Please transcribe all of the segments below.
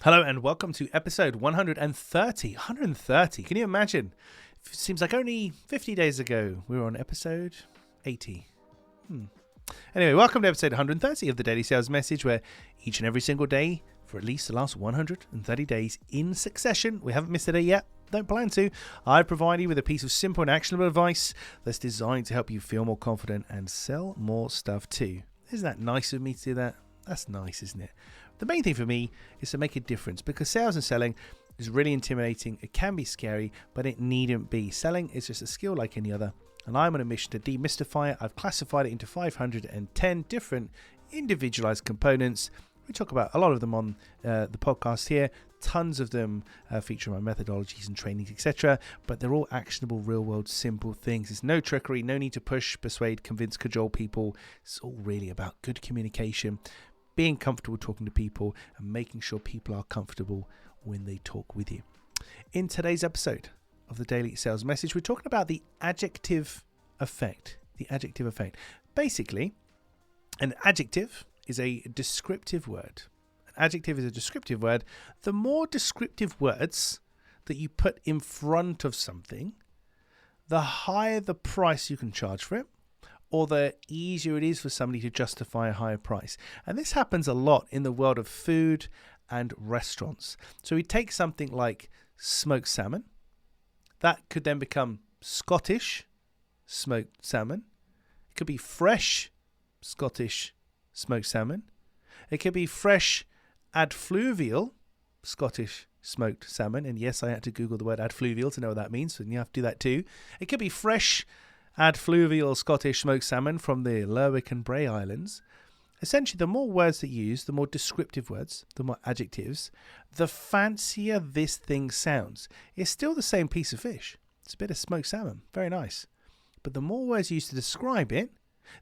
Hello and welcome to episode 130. 130. Can you imagine? It seems like only 50 days ago we were on episode 80. Anyway, welcome to episode 130 of the Daily Sales Message, where each and every single day for at least the last 130 days in succession, we haven't missed a day yet, don't plan to, I provide you with a piece of simple and actionable advice that's designed to help you feel more confident and sell more stuff too. Isn't that nice of me to do that? That's nice, isn't it? The main thing for me is to make a difference, because sales and selling is really intimidating. It can be scary, but it needn't be. Selling is just a skill like any other, and I'm on a mission to demystify it. I've classified it into 510 different individualized components. We talk about a lot of them on the podcast here. Tons of them feature my methodologies and trainings, etc. But they're all actionable, real-world, simple things. There's no trickery, no need to push, persuade, convince, cajole people. It's all really about good communication, being comfortable talking to people, and making sure people are comfortable when they talk with you. In today's episode of the Daily Sales Message, we're talking about the adjective effect. The adjective effect. Basically, an adjective is a descriptive word. An adjective is a descriptive word. The more descriptive words that you put in front of something, the higher the price you can charge for it, or the easier it is for somebody to justify a higher price. And this happens a lot in the world of food and restaurants. So we take something like smoked salmon. That could then become Scottish smoked salmon. It could be fresh Scottish smoked salmon. It could be fresh adfluvial Scottish smoked salmon. And yes, I had to Google the word adfluvial to know what that means, so you have to do that too. It could be fresh adfluvial Scottish smoked salmon from the Lerwick and Bray Islands. Essentially, the more words that you use, the more descriptive words, the more adjectives, the fancier this thing sounds. It's still the same piece of fish. It's a bit of smoked salmon. Very nice. But the more words you use to describe it,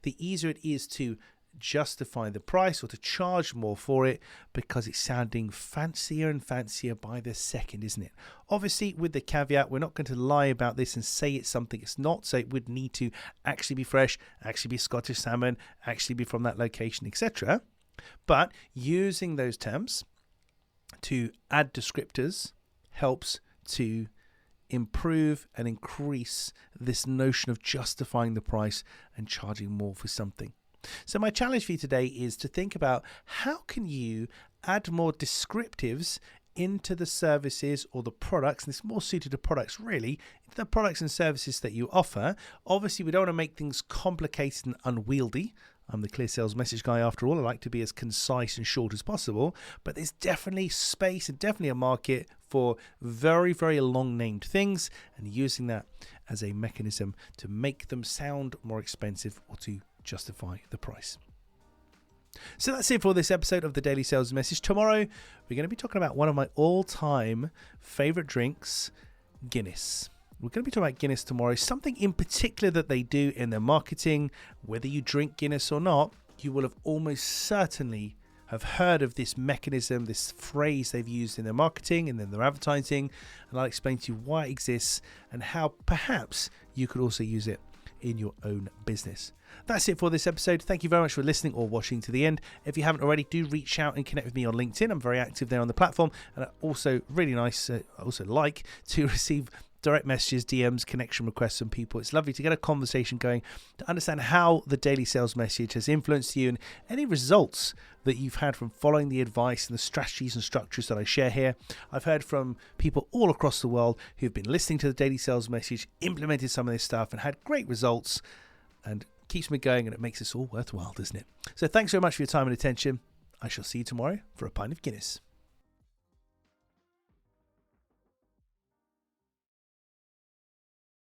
the easier it is to justify the price or to charge more for it, because it's sounding fancier and fancier by the second, isn't it? Obviously, with the caveat, we're not going to lie about this and say it's something it's not. So it would need to actually be fresh, actually be Scottish salmon, actually be from that location, etc. But using those terms to add descriptors helps to improve and increase this notion of justifying the price and charging more for something. So my challenge for you today is to think about, how can you add more descriptives into the services or the products, and it's more suited to products really, the products and services that you offer. Obviously, we don't want to make things complicated and unwieldy. I'm the clear sales message guy after all. I like to be as concise and short as possible, but there's definitely space and definitely a market for very, very long named things, and using that as a mechanism to make them sound more expensive or to justify the price. So that's it for this episode of the Daily Sales Message. Tomorrow, we're going to be talking about one of my all-time favorite drinks, Guinness. We're going to be talking about Guinness tomorrow. Something in particular that they do in their marketing. Whether you drink Guinness or not, you will have almost certainly have heard of this mechanism, this phrase they've used in their marketing and in their advertising. And I'll explain to you why it exists and how perhaps you could also use it in your own business. That's it for this episode. Thank you very much for listening or watching to the end. If you haven't already, do reach out and connect with me on LinkedIn. I'm very active there on the platform, and also really nice. I also like to receive direct messages, DMs, connection requests from people. It's lovely to get a conversation going, to understand how the Daily Sales Message has influenced you and any results that you've had from following the advice and the strategies and structures that I share here. I've heard from people all across the world who've been listening to the Daily Sales Message, implemented some of this stuff and had great results, and keeps me going, and it makes this all worthwhile, doesn't it? So thanks very much for your time and attention. I shall see you tomorrow for a pint of Guinness.